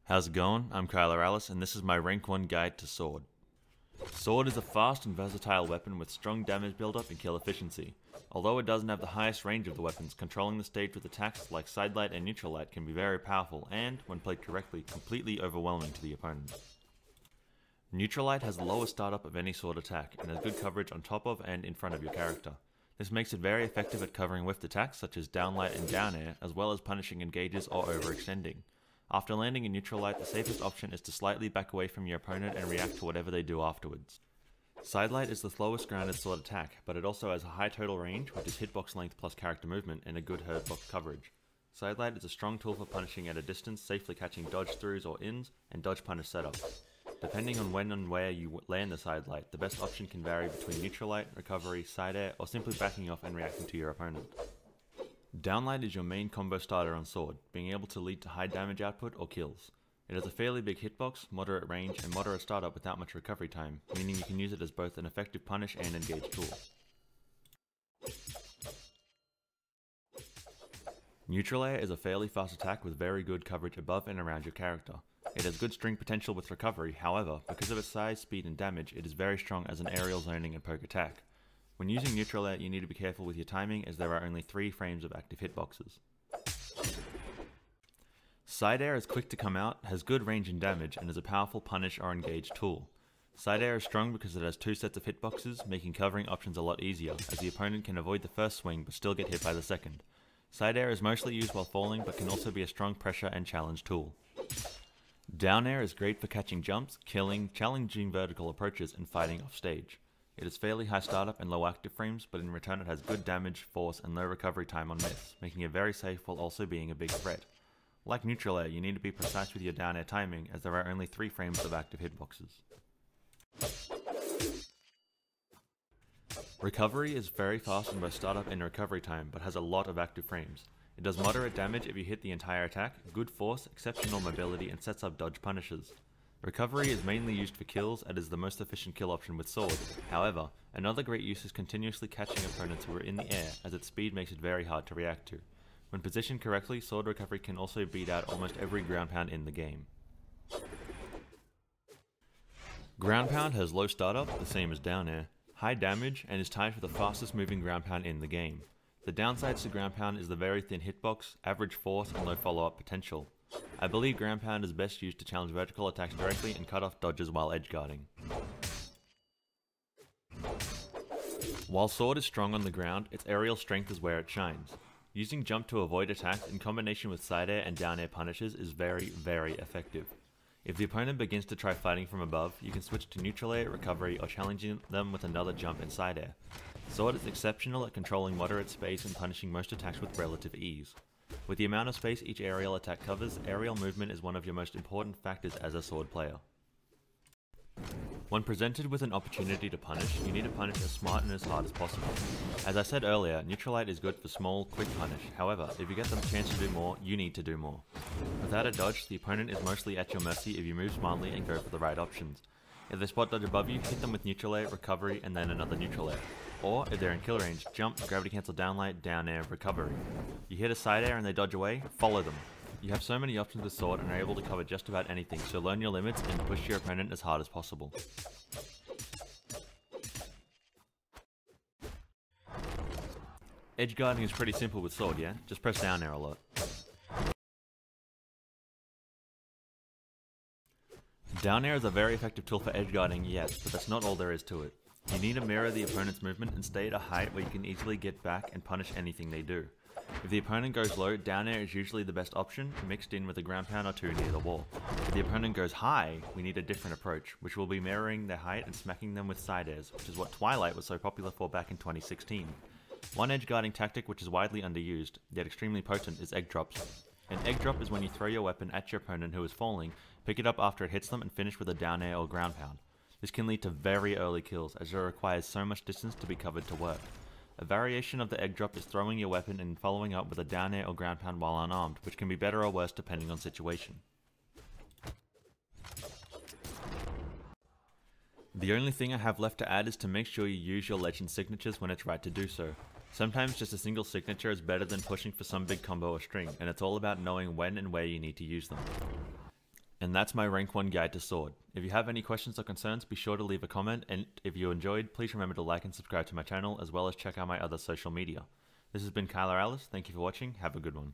How's it going? I'm Kylar and this is my rank 1 guide to Sword. Sword is a fast and versatile weapon with strong damage build-up and kill efficiency. Although it doesn't have the highest range of the weapons, controlling the stage with attacks like Sidelight and Neutral Light can be very powerful and, when played correctly, completely overwhelming to the opponent. Neutral Light has the lowest startup of any sword attack and has good coverage on top of and in front of your character. This makes it very effective at covering whiffed attacks such as down light and down air, as well as punishing engages or overextending. After landing in Neutral Light, the safest option is to slightly back away from your opponent and react to whatever they do afterwards. Sidelight is the slowest grounded sword attack, but it also has a high total range, which is hitbox length plus character movement, and a good hurtbox coverage. Sidelight is a strong tool for punishing at a distance, safely catching dodge throughs or ins, and dodge punish setups. Depending on when and where you land the Sidelight, the best option can vary between Neutral Light, recovery, side air, or simply backing off and reacting to your opponent. Downlight is your main combo starter on Sword, being able to lead to high damage output or kills. It has a fairly big hitbox, moderate range, and moderate startup without much recovery time, meaning you can use it as both an effective punish and engage tool. Neutral Air is a fairly fast attack with very good coverage above and around your character. It has good string potential with recovery, however, because of its size, speed, and damage, it is very strong as an aerial zoning and poke attack. When using Neutral Air, you need to be careful with your timing as there are only 3 frames of active hitboxes. Side Air is quick to come out, has good range and damage, and is a powerful punish or engage tool. Side Air is strong because it has 2 sets of hitboxes, making covering options a lot easier, as the opponent can avoid the first swing but still get hit by the second. Side Air is mostly used while falling but can also be a strong pressure and challenge tool. Down Air is great for catching jumps, killing, challenging vertical approaches, and fighting off stage. It is fairly high startup and low active frames, but in return it has good damage, force, and low recovery time on miss, making it very safe while also being a big threat. Like Neutral Air, you need to be precise with your down air timing, as there are only 3 frames of active hitboxes. Recovery is very fast in both startup and recovery time, but has a lot of active frames. It does moderate damage if you hit the entire attack, good force, exceptional mobility, and sets up dodge punishes. Recovery is mainly used for kills and is the most efficient kill option with Sword. However, another great use is continuously catching opponents who are in the air, as its speed makes it very hard to react to. When positioned correctly, Sword recovery can also beat out almost every ground pound in the game. Ground pound has low startup, the same as down air, high damage, and is tied for the fastest moving ground pound in the game. The downsides to ground pound is the very thin hitbox, average force, and low follow-up potential. I believe ground pound is best used to challenge vertical attacks directly and cut off dodges while edgeguarding. While Sword is strong on the ground, its aerial strength is where it shines. Using jump to avoid attacks in combination with side air and down air punishes is very, very effective. If the opponent begins to try fighting from above, you can switch to Neutral Air, recovery, or challenging them with another jump and side air. Sword is exceptional at controlling moderate space and punishing most attacks with relative ease. With the amount of space each aerial attack covers, aerial movement is one of your most important factors as a Sword player. When presented with an opportunity to punish, you need to punish as smart and as hard as possible. As I said earlier, Neutral Light is good for small, quick punish, however, if you get the chance to do more, you need to do more. Without a dodge, the opponent is mostly at your mercy if you move smartly and go for the right options. If they spot dodge above you, hit them with Neutral Air, recovery, and then another Neutral Air. Or, if they're in kill range, jump, gravity cancel downlight, down air, recovery. You hit a side air and they dodge away, follow them. You have so many options with Sword and are able to cover just about anything, so learn your limits and push your opponent as hard as possible. Edgeguarding is pretty simple with Sword, yeah? Just press down air a lot. Down air is a very effective tool for edgeguarding, yes, but that's not all there is to it. You need to mirror the opponent's movement and stay at a height where you can easily get back and punish anything they do. If the opponent goes low, down air is usually the best option, mixed in with a ground pound or 2 near the wall. If the opponent goes high, we need a different approach, which will be mirroring their height and smacking them with side airs, which is what Twilight was so popular for back in 2016. One edgeguarding tactic which is widely underused, yet extremely potent, is egg drops. An egg drop is when you throw your weapon at your opponent who is falling, pick it up after it hits them, and finish with a down air or ground pound. This can lead to very early kills, as it requires so much distance to be covered to work. A variation of the egg drop is throwing your weapon and following up with a down air or ground pound while unarmed, which can be better or worse depending on situation. The only thing I have left to add is to make sure you use your legend signatures when it's right to do so. Sometimes just a single signature is better than pushing for some big combo or string, and it's all about knowing when and where you need to use them. And that's my rank 1 guide to sword. If you have any questions or concerns, be sure to leave a comment, and if you enjoyed, please remember to like and subscribe to my channel, as well as check out my other social media. This has been Kylar. Thank you for watching, have a good one.